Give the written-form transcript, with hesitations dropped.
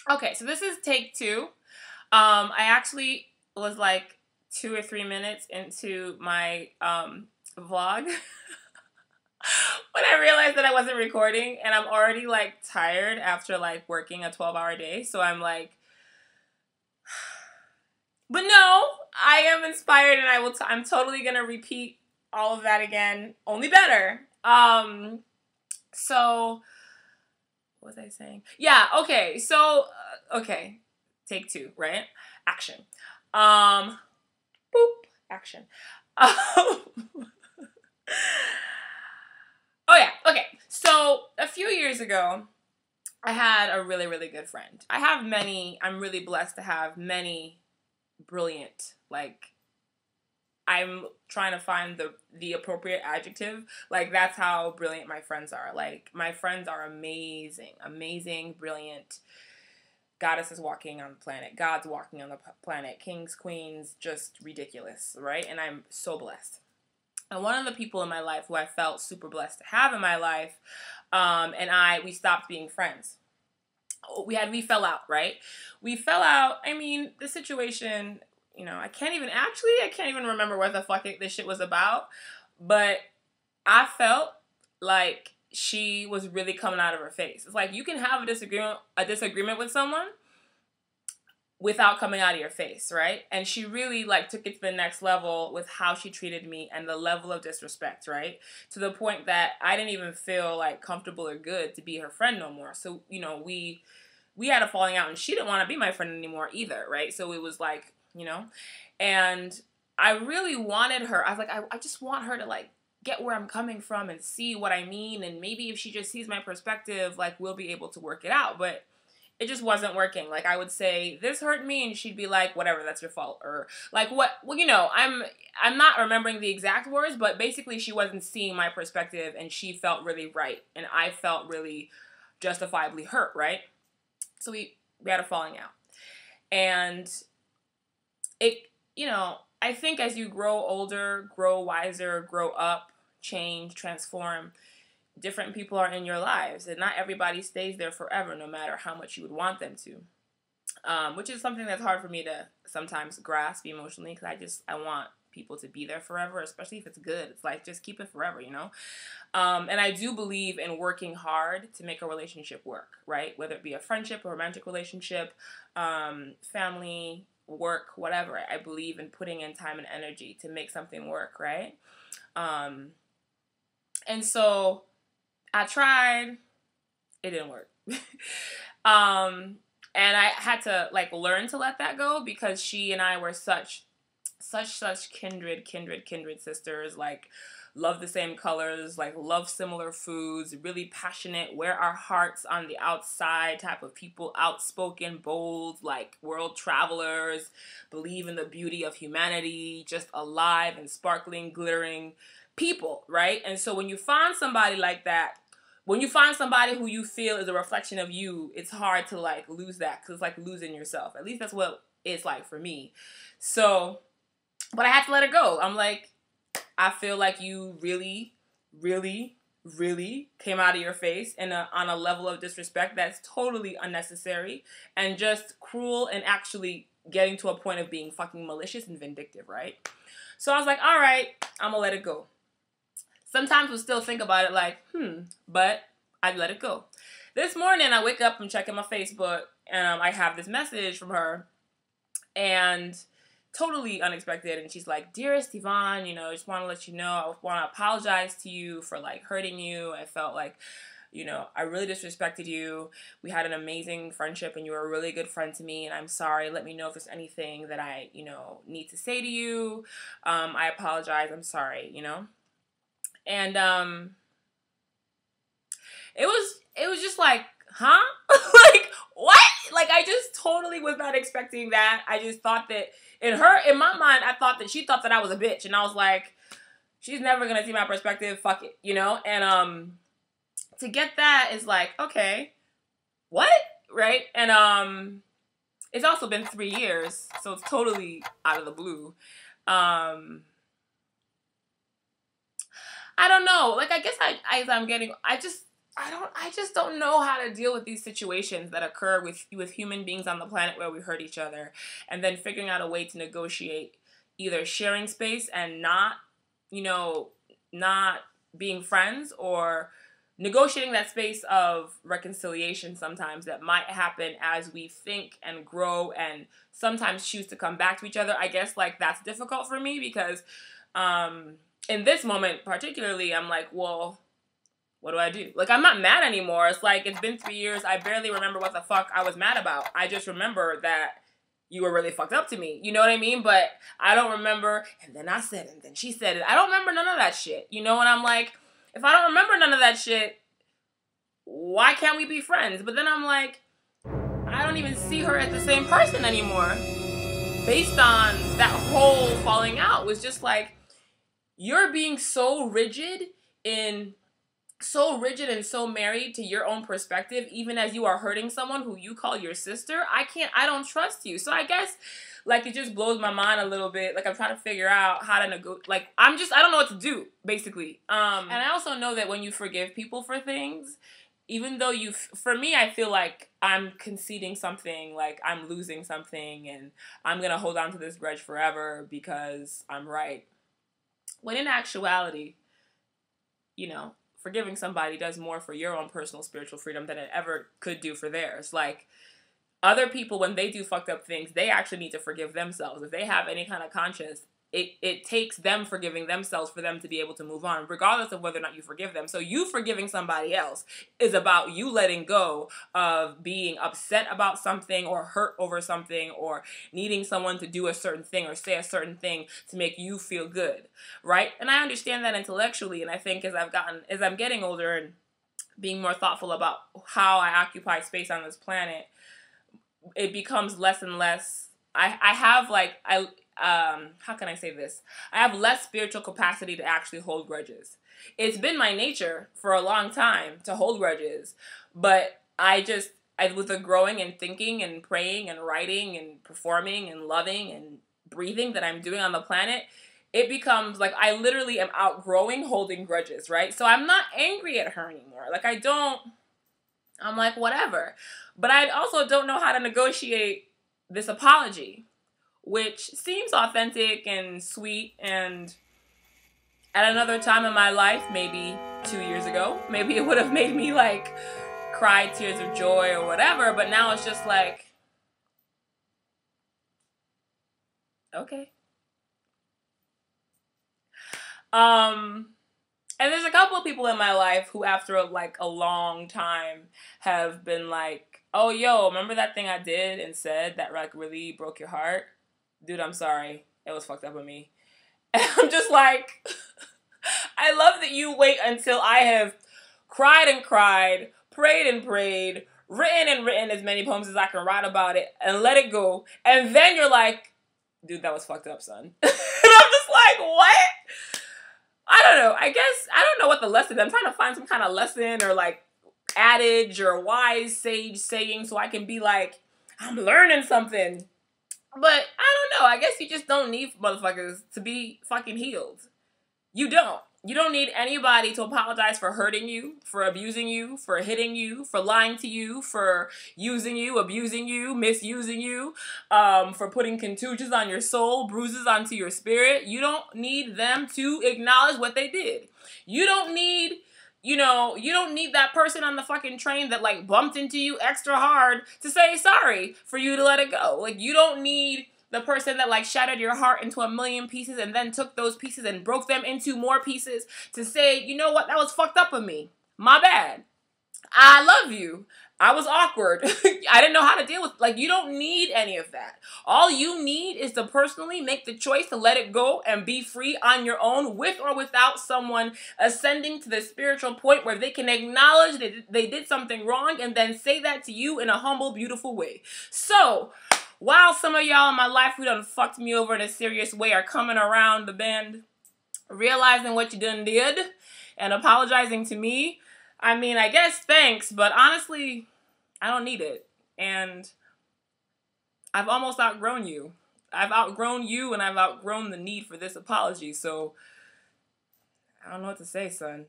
Okay, so this is take two. I actually was like 2 or 3 minutes into my vlog when I realized that I wasn't recording, and I'm already like tired after like working a 12-hour day. So I'm like, but no, I am inspired, and I'm totally gonna repeat all of that again, only better. So what was I saying? Yeah, okay. So okay, take two, right? Action. Boop. Action. Oh yeah, okay. So a few years ago, I had a really, really good friend. I have many. I'm really blessed to have many brilliant, like, I'm trying to find the appropriate adjective. Like, that's how brilliant my friends are. Like, my friends are amazing, amazing, brilliant. Goddesses walking on the planet, gods walking on the planet, kings, queens, just ridiculous, right? And I'm so blessed. And one of the people in my life who I felt super blessed to have in my life, we stopped being friends. We fell out, right? We fell out. I mean, the situation, I can't even remember what the fuck this shit was about. But I felt like she was really coming out of her face. It's like, you can have a disagreement with someone without coming out of your face, right? And she really like took it to the next level with how she treated me and the level of disrespect, right? To the point that I didn't even feel like comfortable or good to be her friend no more. So, we had a falling out, and she didn't want to be my friend anymore either, right? So it was like, and I really wanted her. I was like, I just want her to like get where I'm coming from and see what I mean, and maybe if she just sees my perspective, like, we'll be able to work it out. But it just wasn't working. Like, I would say, this hurt me, and she'd be like, whatever, that's your fault. Or like, what, well, I'm not remembering the exact words, but basically she wasn't seeing my perspective, and she felt really right, and I felt really justifiably hurt, right? So we had a falling out. And it, I think as you grow older, grow wiser, grow up, change, transform, different people are in your lives, and not everybody stays there forever, no matter how much you would want them to. Which is something that's hard for me to sometimes grasp emotionally, because I want people to be there forever, especially if it's good. It's like, just keep it forever, And I do believe in working hard to make a relationship work, right? Whether it be a friendship, a romantic relationship, family, work, whatever. I believe in putting in time and energy to make something work, right? And so I tried. It didn't work. And I had to like learn to let that go, because she and I were such kindred sisters. Like, love the same colors, like love similar foods, really passionate, wear our hearts on the outside type of people, outspoken, bold, like world travelers, believe in the beauty of humanity, just alive and sparkling, glittering people, right? And so when you find somebody like that, when you find somebody who you feel is a reflection of you, it's hard to like lose that, because it's like losing yourself. At least that's what it's like for me. So, but I had to let it go. I'm like, I feel like you really, really, really came out of your face on a level of disrespect that's totally unnecessary and just cruel, and actually getting to a point of being fucking malicious and vindictive, right? So I was like, all right, I'm gonna let it go. Sometimes we'll still think about it like, but I'd let it go. This morning, I wake up, I'm checking my Facebook, and I have this message from her, and totally unexpected. And she's like, dearest Yvonne, I just want to let you know, I want to apologize to you for like hurting you. I felt like, I really disrespected you. We had an amazing friendship, and you were a really good friend to me, and I'm sorry. Let me know if there's anything that I, need to say to you. I apologize. I'm sorry, And it was just like, huh? Like, what? Like, I just totally was not expecting that. I just thought that in my mind, I thought that she thought that I was a bitch, and I was like, she's never gonna see my perspective. Fuck it, And to get that is like, okay, what? Right? And it's also been 3 years, so it's totally out of the blue. I don't know. Like, I guess I just I just don't know how to deal with these situations that occur with human beings on the planet where we hurt each other, and then figuring out a way to negotiate either sharing space and not, you know, not being friends, or negotiating that space of reconciliation sometimes that might happen as we think and grow and sometimes choose to come back to each other. I guess, like, that's difficult for me because in this moment particularly, I'm like, well, what do I do? Like, I'm not mad anymore. It's like, it's been 3 years. I barely remember what the fuck I was mad about. I just remember that you were really fucked up to me. You know what I mean? But I don't remember, and then I said it, and then she said it. I don't remember none of that shit. You know? And I'm like, if I don't remember none of that shit, why can't we be friends? But then I'm like, I don't even see her as the same person anymore. Based on that whole falling out, was just like, you're being so rigid and so married to your own perspective, even as you are hurting someone who you call your sister. I don't trust you. So I guess, like, it just blows my mind a little bit. Like, I'm trying to figure out how to negotiate. Like, I don't know what to do, basically. And I also know that when you forgive people for things, even though for me, I feel like I'm conceding something, like I'm losing something, and I'm going to hold on to this grudge forever because I'm right. When in actuality, you know, forgiving somebody does more for your own personal spiritual freedom than it ever could do for theirs. Like, other people, when they do fucked up things, they actually need to forgive themselves. If they have any kind of conscience, it takes them forgiving themselves for them to be able to move on, regardless of whether or not you forgive them. So you forgiving somebody else is about you letting go of being upset about something or hurt over something or needing someone to do a certain thing or say a certain thing to make you feel good, right? And I understand that intellectually, and I think as I'm getting older and being more thoughtful about how I occupy space on this planet, it becomes less and less. How can I say this? I have less spiritual capacity to actually hold grudges. It's been my nature for a long time to hold grudges, but with the growing and thinking and praying and writing and performing and loving and breathing that I'm doing on the planet, it becomes like I literally am outgrowing holding grudges, right? So I'm not angry at her anymore. Like, I'm like, whatever. But I also don't know how to negotiate this apology, which seems authentic and sweet, and at another time in my life, maybe 2 years ago, maybe it would have made me, like, cry tears of joy or whatever, but now it's just like, okay. And there's a couple of people in my life who, after a long time, have been like, oh, yo, remember that thing I did and said that, like, really broke your heart? Dude, I'm sorry. It was fucked up with me. And I'm just like, I love that you wait until I have cried and cried, prayed and prayed, written and written as many poems as I can write about it, and let it go. And then you're like, dude, that was fucked up, son. And I'm just like, what? I don't know. I don't know what the lesson is. I'm trying to find some kind of lesson or, like, adage or wise sage saying so I can be like, I'm learning something. But I don't know. I guess you just don't need motherfuckers to be fucking healed. You don't. You don't need anybody to apologize for hurting you, for abusing you, for hitting you, for lying to you, for using you, abusing you, misusing you, for putting contusions on your soul, bruises onto your spirit. You don't need them to acknowledge what they did. You don't need that person on the fucking train that, like, bumped into you extra hard to say sorry for you to let it go. Like, you don't need the person that, like, shattered your heart into a million pieces and then took those pieces and broke them into more pieces to say, you know what, that was fucked up of me. My bad. I love you. I was awkward. I didn't know how to deal with, like, you don't need any of that. All you need is to personally make the choice to let it go and be free on your own, with or without someone ascending to the spiritual point where they can acknowledge that they did something wrong and then say that to you in a humble, beautiful way. So, while some of y'all in my life who done fucked me over in a serious way are coming around the bend, realizing what you done did, and apologizing to me, I mean, I guess thanks, but honestly, I don't need it. And I've almost outgrown you. I've outgrown you, and I've outgrown the need for this apology, so I don't know what to say, son.